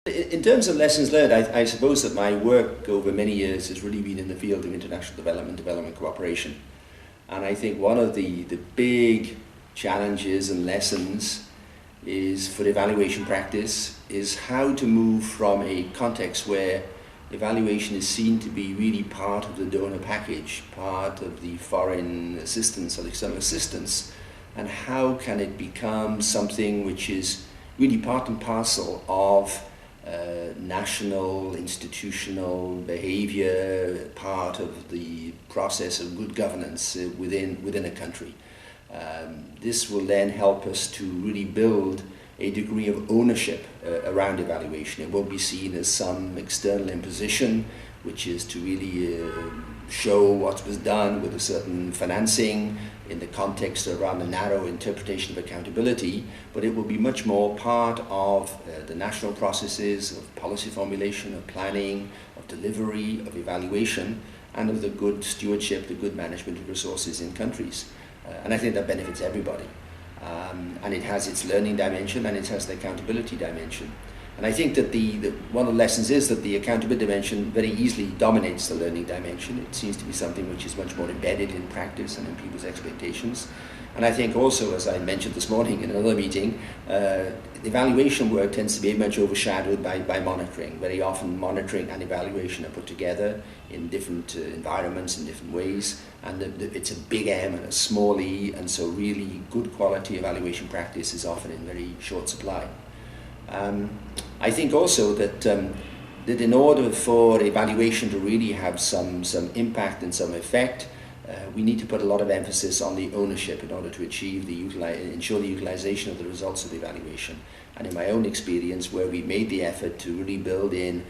In terms of lessons learned, I suppose that my work over many years has really been in the field of international development cooperation. And I think one of the big challenges and lessons is for evaluation practice is how to move from a context where evaluation is seen to be really part of the donor package, part of the foreign assistance or external assistance, and how can it become something which is really part and parcel of national, institutional behavior, part of the process of good governance within a country. This will then help us to really build a degree of ownership around evaluation. It won't be seen as some external imposition, which is to really show what was done with a certain financing in the context of a rather narrow interpretation of accountability, but it will be much more part of the national processes of policy formulation, of planning, of delivery, of evaluation, and of the good stewardship, the good management of resources in countries. And I think that benefits everybody. And it has its learning dimension and it has the accountability dimension. And I think that one of the lessons is that the accountability dimension very easily dominates the learning dimension. It seems to be something which is much more embedded in practice and in people's expectations. And I think also, as I mentioned this morning in another meeting, evaluation work tends to be very much overshadowed by monitoring. Very often monitoring and evaluation are put together in different environments, in different ways, and it's a big M and a small e, and so really good quality evaluation practice is often in very short supply. I think also that in order for evaluation to really have some impact and some effect, we need to put a lot of emphasis on the ownership in order to achieve ensure the utilization of the results of the evaluation. And in my own experience, where we made the effort to really build in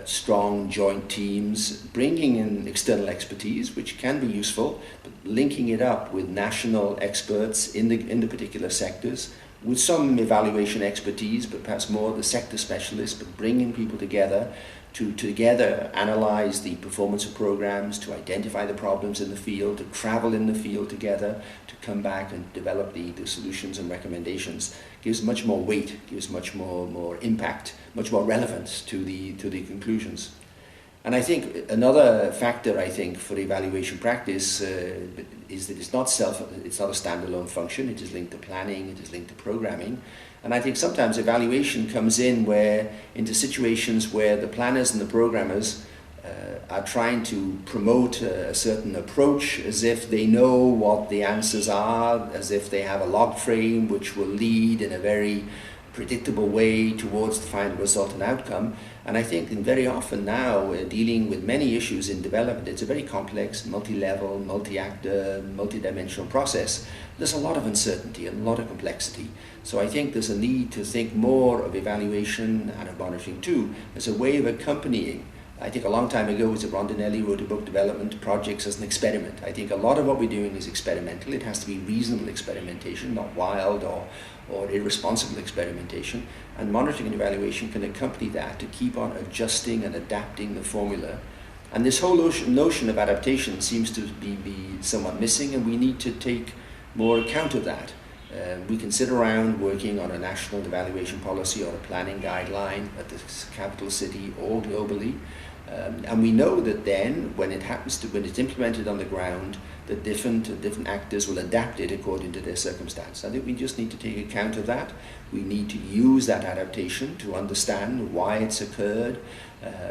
strong joint teams, bringing in external expertise, which can be useful, but linking it up with national experts in the particular sectors, with some evaluation expertise, but perhaps more the sector specialists, but bringing people together to together analyze the performance of programs, to identify the problems in the field, to travel in the field together, to come back and develop the solutions and recommendations, gives much more weight, gives much more impact, much more relevance to the conclusions. And I think another factor, I think, for evaluation practice is that it's not a standalone function. It is linked to planning, it is linked to programming. And I think sometimes evaluation comes into situations where the planners and the programmers are trying to promote a certain approach as if they know what the answers are, as if they have a log frame which will lead in a very predictable way towards the final result and outcome. And I think very often now, dealing with many issues in development, it's a very complex, multi-level, multi-actor, multi-dimensional process. There's a lot of uncertainty and a lot of complexity. So I think there's a need to think more of evaluation and of monitoring too as a way of accompanying. I think a long time ago, Rondinelli wrote a book, Development Projects as an Experiment. I think a lot of what we're doing is experimental. It has to be reasonable experimentation, not wild or irresponsible experimentation. And monitoring and evaluation can accompany that to keep on adjusting and adapting the formula. And this whole notion of adaptation seems to be somewhat missing, and we need to take more account of that. We can sit around working on a national evaluation policy or a planning guideline at the capital city or globally. And we know that then, when it's implemented on the ground, that different actors will adapt it according to their circumstance. I think we just need to take account of that. We need to use that adaptation to understand why it's occurred,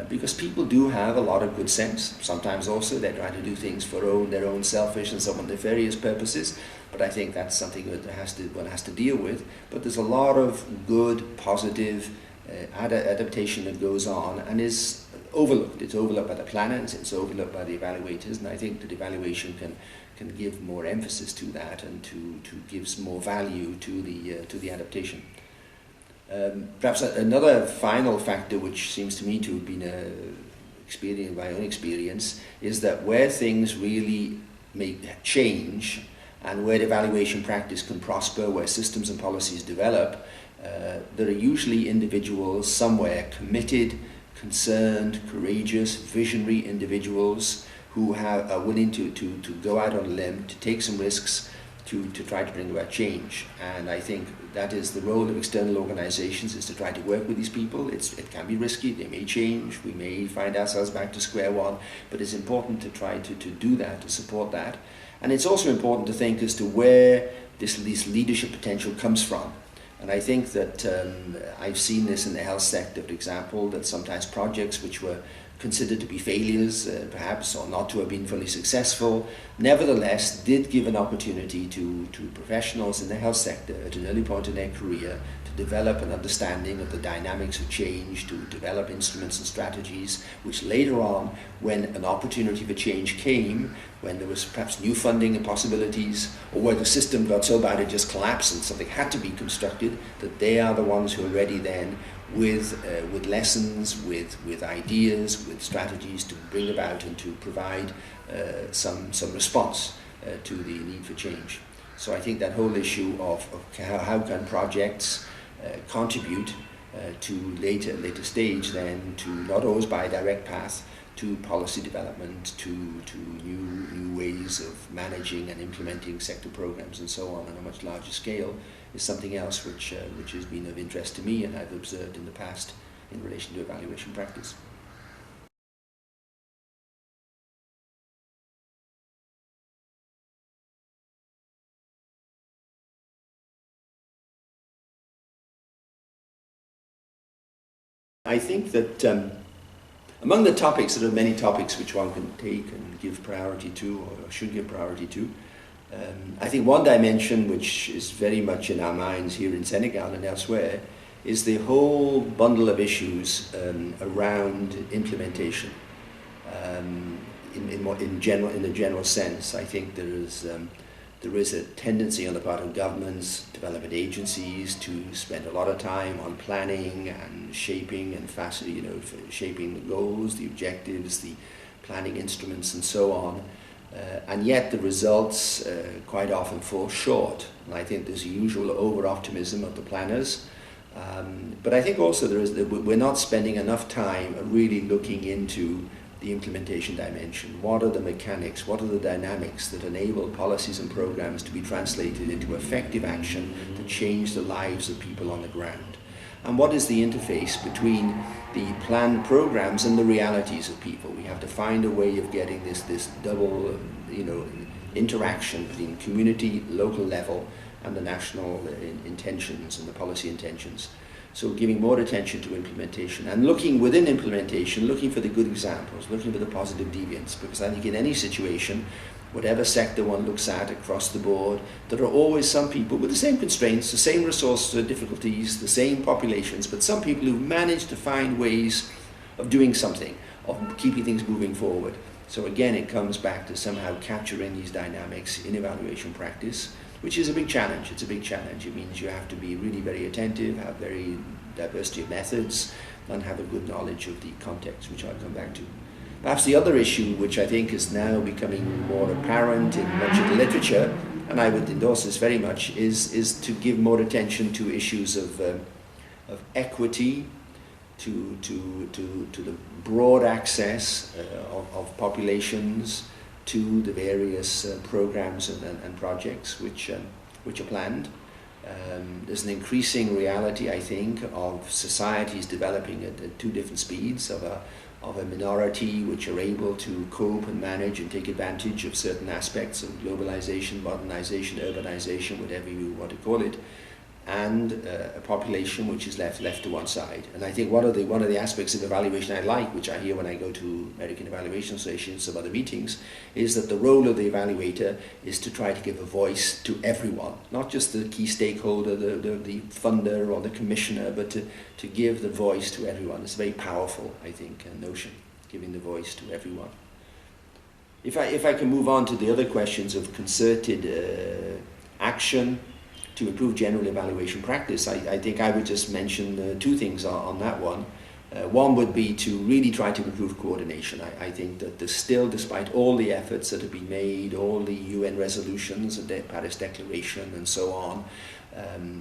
because people do have a lot of good sense. Sometimes also they're trying to do things for their own selfish and somewhat nefarious purposes, but I think that's something that one has to deal with. But there's a lot of good, positive adaptation that goes on and is overlooked. It's overlooked by the planners, it's overlooked by the evaluators, and I think that evaluation can give more emphasis to that and to give some more value to the adaptation. Perhaps another final factor which seems to me to have been my own experience is that where things really make change and where evaluation practice can prosper, where systems and policies develop, there are usually individuals somewhere committed, concerned, courageous, visionary individuals who are willing to go out on a limb, to take some risks, to try to bring about change. And I think that is the role of external organizations, is to try to work with these people. It can be risky, they may change, we may find ourselves back to square one, but it's important to try to do that, to support that. And it's also important to think as to where this leadership potential comes from. And I think that I've seen this in the health sector, for example, that sometimes projects which were considered to be failures, perhaps, or not to have been fully successful, nevertheless did give an opportunity to professionals in the health sector at an early point in their career to develop an understanding of the dynamics of change, to develop instruments and strategies, which later on, when an opportunity for change came, when there was perhaps new funding and possibilities, or where the system got so bad it just collapsed and something had to be constructed, that they are the ones who are ready then with lessons, with ideas, with strategies to bring about and to provide some response to the need for change. So I think that whole issue of how can projects contribute to later stage then, to not always by a direct path, to policy development, to new ways of managing and implementing sector programs and so on a much larger scale, is something else which has been of interest to me and I've observed in the past in relation to evaluation practice. I think that among the topics, there are many topics which one can take and give priority to, or should give priority to. I think one dimension which is very much in our minds here in Senegal and elsewhere is the whole bundle of issues around implementation. In the general sense, I think there is a tendency on the part of governments, development agencies, to spend a lot of time on planning and shaping and shaping the goals, the objectives, the planning instruments, and so on. And yet the results quite often fall short. And I think there's a usual over-optimism of the planners. But I think also we're not spending enough time really looking into the implementation dimension. What are the mechanics, what are the dynamics that enable policies and programs to be translated into effective action to change the lives of people on the ground? And what is the interface between the planned programs and the realities of people? We have to find a way of getting this double, interaction between community, local level, and the national intentions and the policy intentions. So giving more attention to implementation and looking within implementation, looking for the good examples, looking for the positive deviants, because I think in any situation, whatever sector one looks at across the board, there are always some people with the same constraints, the same resources or difficulties, the same populations, but some people who've managed to find ways of doing something, of keeping things moving forward. So again, it comes back to somehow capturing these dynamics in evaluation practice, which is a big challenge. It's a big challenge. It means you have to be really very attentive, have very diversity of methods, and have a good knowledge of the context, which I'll come back to. Perhaps the other issue, which I think is now becoming more apparent in much of the literature, and I would endorse this very much, is to give more attention to issues of equity, to the broad access of populations to the various programs and projects which are planned. There's an increasing reality, I think, of societies developing at two different speeds, of a minority which are able to cope and manage and take advantage of certain aspects of globalization, modernization, urbanization, whatever you want to call it, and a population which is left to one side. And I think one of the aspects of evaluation I like, which I hear when I go to American Evaluation Association and some other meetings, is that the role of the evaluator is to try to give a voice to everyone, not just the key stakeholder, the funder or the commissioner, but to give the voice to everyone. It's a very powerful, I think, notion, giving the voice to everyone. If I can move on to the other questions of concerted action to improve general evaluation practice, I think I would just mention two things on that one. One would be to really try to improve coordination. I think that there's still, despite all the efforts that have been made, all the UN resolutions, the Paris Declaration and so on,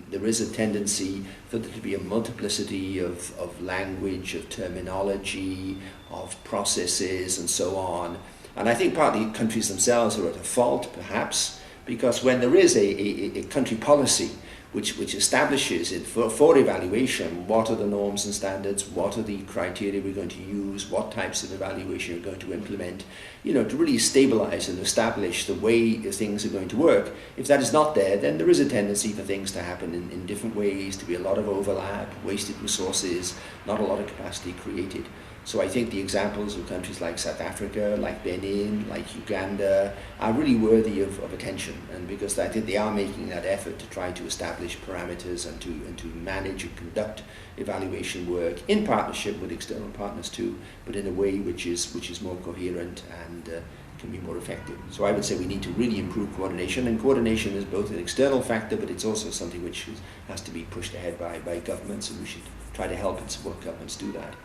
there is a tendency for there to be a multiplicity of language, of terminology, of processes and so on. And I think partly countries themselves are at a fault, perhaps, because when there is a country policy which establishes it for evaluation, what are the norms and standards, what are the criteria we're going to use, what types of evaluation you're going to implement, you know, to really stabilize and establish the way things are going to work. If that is not there, then there is a tendency for things to happen in different ways, to be a lot of overlap, wasted resources, not a lot of capacity created. So I think the examples of countries like South Africa, like Benin, like Uganda are really worthy of attention, and because I think they are making that effort to try to establish parameters and to manage and conduct evaluation work in partnership with external partners too, but in a way which is more coherent and can be more effective. So I would say we need to really improve coordination, and coordination is both an external factor, but it's also something which has to be pushed ahead by governments, and we should try to help and support governments do that.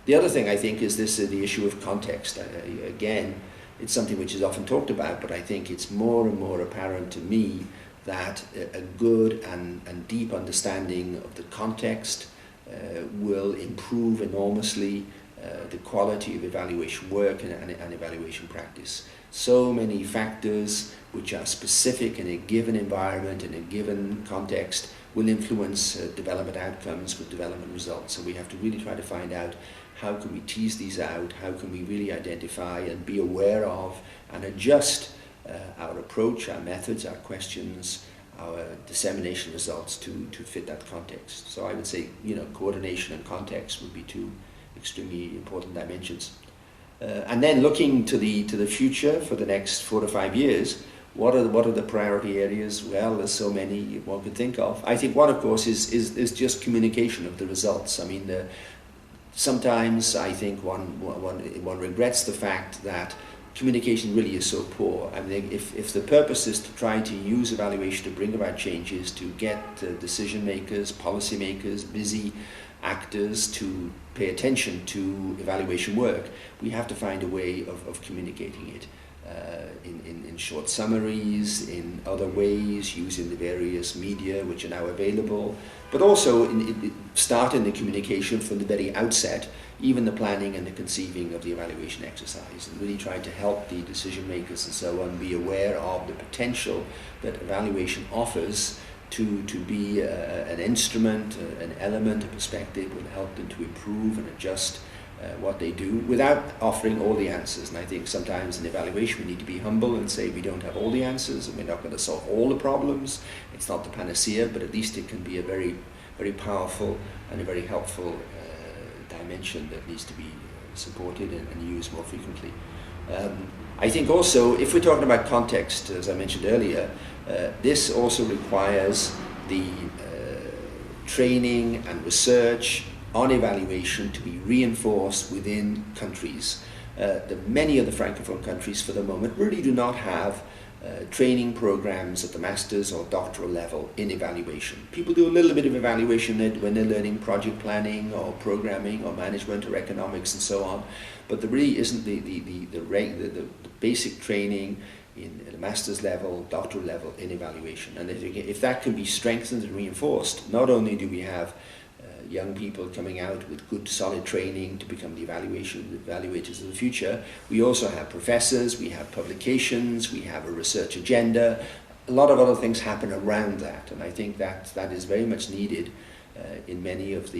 The other thing I think is the issue of context. Again, it's something which is often talked about, but I think it's more and more apparent to me that a good and deep understanding of the context will improve enormously the quality of evaluation work and evaluation practice. So many factors which are specific in a given environment, in a given context, will influence development outcomes with development results. So we have to really try to find out how can we tease these out, how can we really identify and be aware of and adjust our approach, our methods, our questions, our dissemination results to fit that context. So I would say, you know, coordination and context would be two extremely important dimensions. And then looking to the future for the next 4 to 5 years, what are the priority areas? Well, there's so many one could think of. I think one, of course, is just communication of the results. I mean, sometimes I think one regrets the fact that communication really is so poor. I mean, if the purpose is to try to use evaluation to bring about changes, to get decision makers, policy makers, busy actors to pay attention to evaluation work, we have to find a way of communicating it in short summaries, in other ways, using the various media which are now available, but also starting the communication from the very outset, even the planning and the conceiving of the evaluation exercise, and really trying to help the decision makers and so on be aware of the potential that evaluation offers to be an instrument, an element, a perspective will help them to improve and adjust what they do without offering all the answers. And I think sometimes in evaluation we need to be humble and say we don't have all the answers and we're not going to solve all the problems. It's not the panacea, but at least it can be a very, very powerful and a very helpful dimension that needs to be supported and used more frequently. I think also, if we're talking about context, as I mentioned earlier, this also requires the training and research on evaluation to be reinforced within countries. Many of the Francophone countries for the moment really do not have training programs at the master's or doctoral level in evaluation. People do a little bit of evaluation when they're learning project planning or programming or management or economics and so on, but there really isn't the basic training in the master's level, doctoral level in evaluation. And if that can be strengthened and reinforced, not only do we have young people coming out with good solid training to become the evaluators of the future, we also have professors, we have publications, we have a research agenda, a lot of other things happen around that, and I think that is very much needed in many of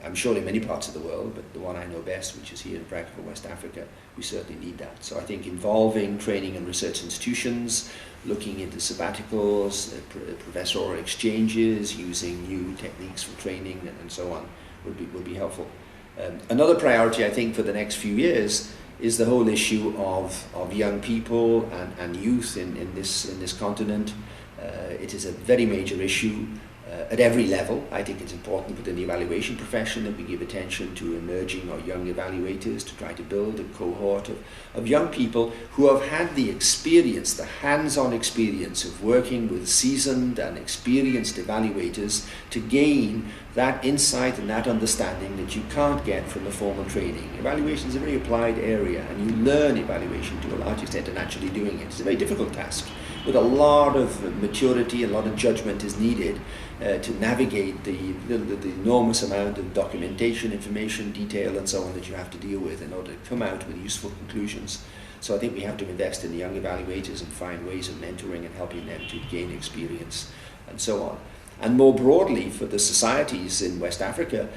I'm sure in many parts of the world, but the one I know best, which is here in Francophone West Africa, we certainly need that. So I think involving training and research institutions, looking into sabbaticals, professorial exchanges, using new techniques for training and so on would be helpful. Another priority I think for the next few years is the whole issue of young people and youth in this continent. It is a very major issue at every level. I think it's important within the evaluation profession that we give attention to emerging or young evaluators to try to build a cohort of young people who have had the experience, the hands-on experience of working with seasoned and experienced evaluators to gain that insight and that understanding that you can't get from the formal training. Evaluation is a very applied area, and you learn evaluation to a large extent and actually doing it. It's a very difficult task, with a lot of maturity and a lot of judgment is needed to navigate the enormous amount of documentation, information, detail and so on that you have to deal with in order to come out with useful conclusions. So I think we have to invest in the young evaluators and find ways of mentoring and helping them to gain experience and so on. And more broadly, for the societies in West Africa,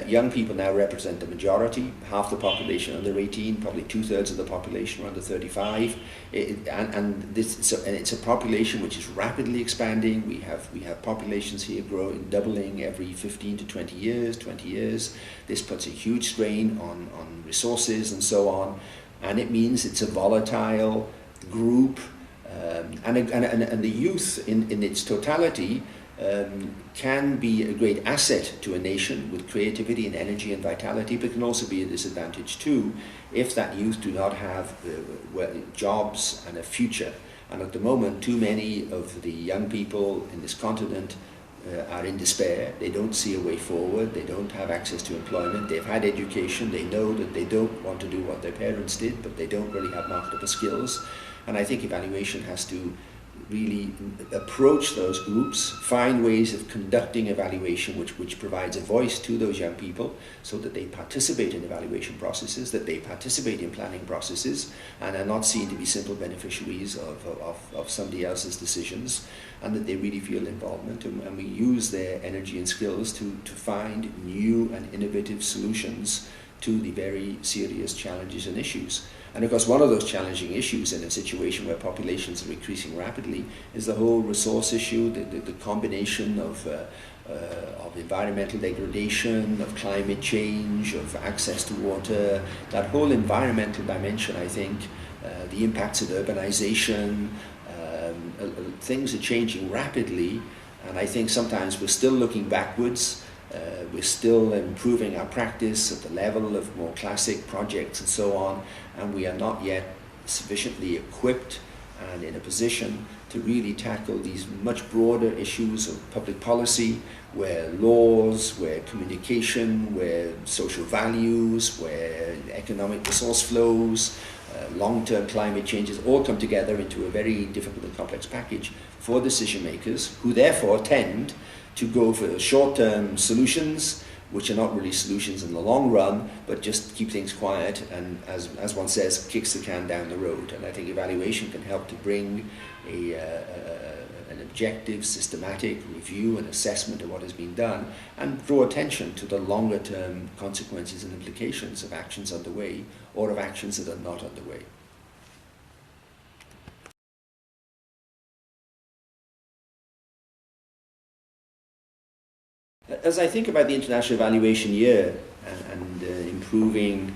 young people now represent the majority, half the population under 18, probably 2/3 of the population are under 35. It's a population which is rapidly expanding. We have populations here growing, doubling every 15 to 20 years. This puts a huge strain on resources and so on. And it means it's a volatile group. And the youth in its totality can be a great asset to a nation with creativity and energy and vitality, but can also be a disadvantage too if that youth do not have jobs and a future. And at the moment, too many of the young people in this continent are in despair. They don't see a way forward. They don't have access to employment. They've had education. They know that they don't want to do what their parents did, but they don't really have marketable skills. And I think evaluation has to really approach those groups, find ways of conducting evaluation which provides a voice to those young people so that they participate in evaluation processes, that they participate in planning processes and are not seen to be simple beneficiaries of somebody else's decisions, and that they really feel involvement, and we use their energy and skills to find new and innovative solutions to the very serious challenges and issues. And of course, one of those challenging issues in a situation where populations are increasing rapidly is the whole resource issue, the combination of environmental degradation, of climate change, of access to water, that whole environmental dimension, I think, the impacts of urbanization, things are changing rapidly, and I think sometimes we're still looking backwards. We're still improving our practice at the level of more classic projects and so on, and we are not yet sufficiently equipped and in a position to really tackle these much broader issues of public policy, where laws, where communication, where social values, where economic resource flows, long-term climate changes all come together into a very difficult and complex package for decision makers, who therefore tend to go for short-term solutions, which are not really solutions in the long run, but just keep things quiet and, as one says, kicks the can down the road. And I think evaluation can help to bring an objective, systematic review and assessment of what has been done, and draw attention to the longer-term consequences and implications of actions underway or of actions that are not underway. As I think about the International Evaluation Year and improving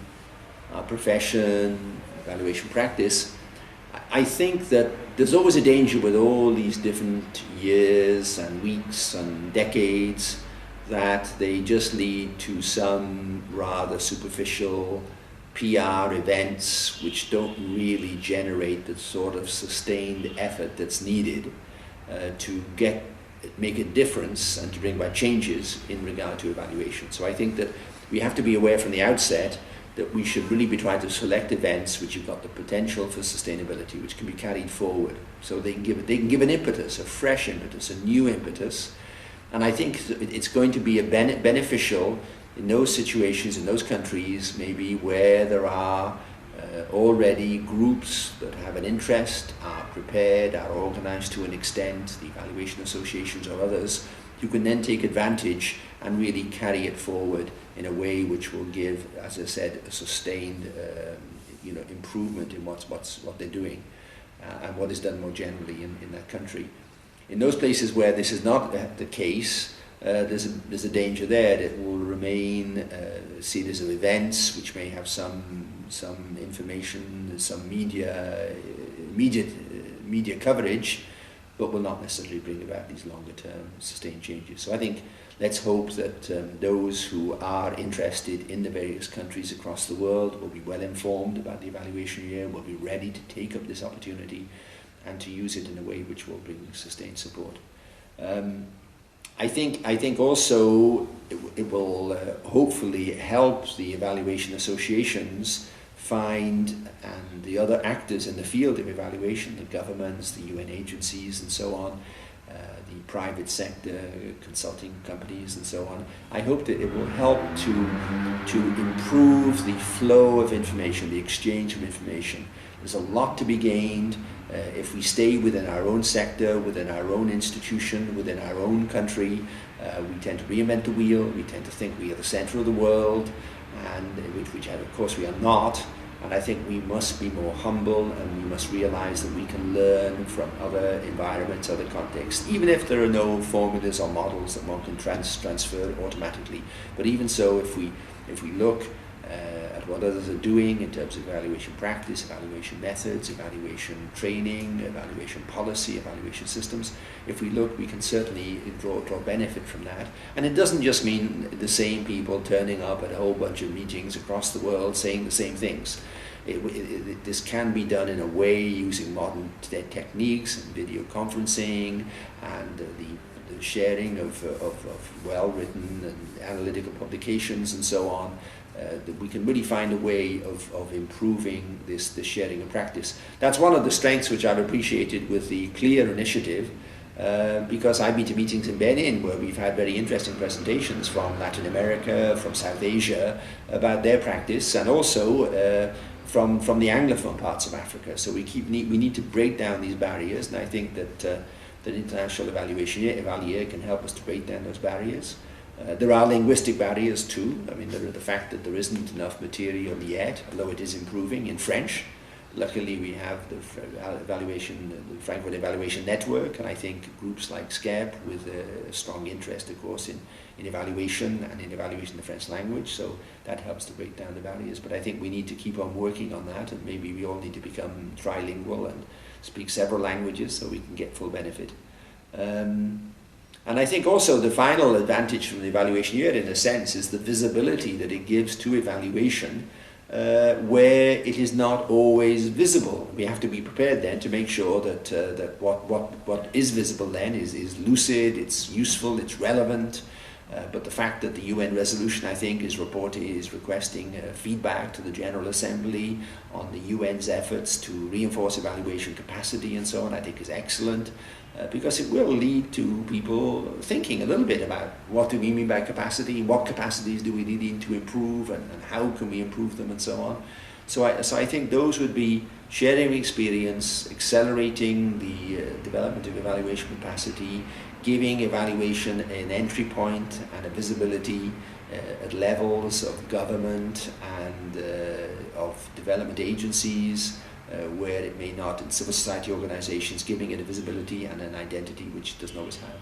our profession, evaluation practice, I think that there's always a danger with all these different years and weeks and decades that they just lead to some rather superficial PR events which don't really generate the sort of sustained effort that's needed to make a difference and to bring about changes in regard to evaluation. So I think that we have to be aware from the outset that we should really be trying to select events which have got the potential for sustainability, which can be carried forward, so they can give an impetus, a fresh impetus, a new impetus. And I think it's going to be beneficial in those situations, in those countries, maybe where there are already groups that have an interest, are prepared, are organized to an extent, the evaluation associations or others, who can then take advantage and really carry it forward in a way which will give, as I said, a sustained improvement in what they're doing and what is done more generally in that country. In those places where this is not the case, there's a danger there that it will remain a series of events which may have some information, some media coverage, but will not necessarily bring about these longer-term sustained changes. So I think let's hope that those who are interested in the various countries across the world will be well informed about the evaluation year, will be ready to take up this opportunity and to use it in a way which will bring sustained support. I think also it will hopefully help the evaluation associations find, and the other actors in the field of evaluation, the governments, the UN agencies and so on, the private sector, consulting companies and so on. I hope that it will help to improve the flow of information, the exchange of information. There's a lot to be gained if we stay within our own sector, within our own institution, within our own country. We tend to reinvent the wheel. We tend to think we are the center of the world, and which of course we are not. And I think we must be more humble, and we must realize that we can learn from other environments, other contexts, even if there are no formulas or models that one can transfer automatically. But even so, if we look at what others are doing in terms of evaluation practice, evaluation methods, evaluation training, evaluation policy, evaluation systems, if we look, we can certainly draw benefit from that. And it doesn't just mean the same people turning up at a whole bunch of meetings across the world saying the same things. This can be done in a way using modern techniques and video conferencing and the sharing of well-written and analytical publications and so on. That we can really find a way of improving this sharing of practice. That's one of the strengths which I've appreciated with the CLEAR initiative, because I've been to meetings in Benin where we've had very interesting presentations from Latin America, from South Asia, about their practice, and also from the Anglophone parts of Africa. So we need to break down these barriers, and I think that international evaluation, EvalYear, can help us to break down those barriers. There are linguistic barriers too. I mean, there are the fact that there isn't enough material yet, although it is improving in French. Luckily, we have the Frankfurt Evaluation Network, and I think groups like SCEP with a strong interest, of course, in evaluation and in evaluation in the French language. So that helps to break down the barriers. But I think we need to keep on working on that, and maybe we all need to become trilingual and speak several languages so we can get full benefit. And I think also the final advantage from the evaluation year, in a sense, is the visibility that it gives to evaluation where it is not always visible. We have to be prepared then to make sure that what is visible then is lucid, it's useful, it's relevant. But the fact that the UN resolution, I think, is requesting feedback to the General Assembly on the UN's efforts to reinforce evaluation capacity and so on, I think is excellent. Because it will lead to people thinking a little bit about what do we mean by capacity, what capacities do we need to improve, and how can we improve them, and so on. So I think those would be sharing experience, accelerating the development of evaluation capacity, giving evaluation an entry point and a visibility at levels of government and of development agencies, where it may not, in civil society organizations, giving it a visibility and an identity which it doesn't always have.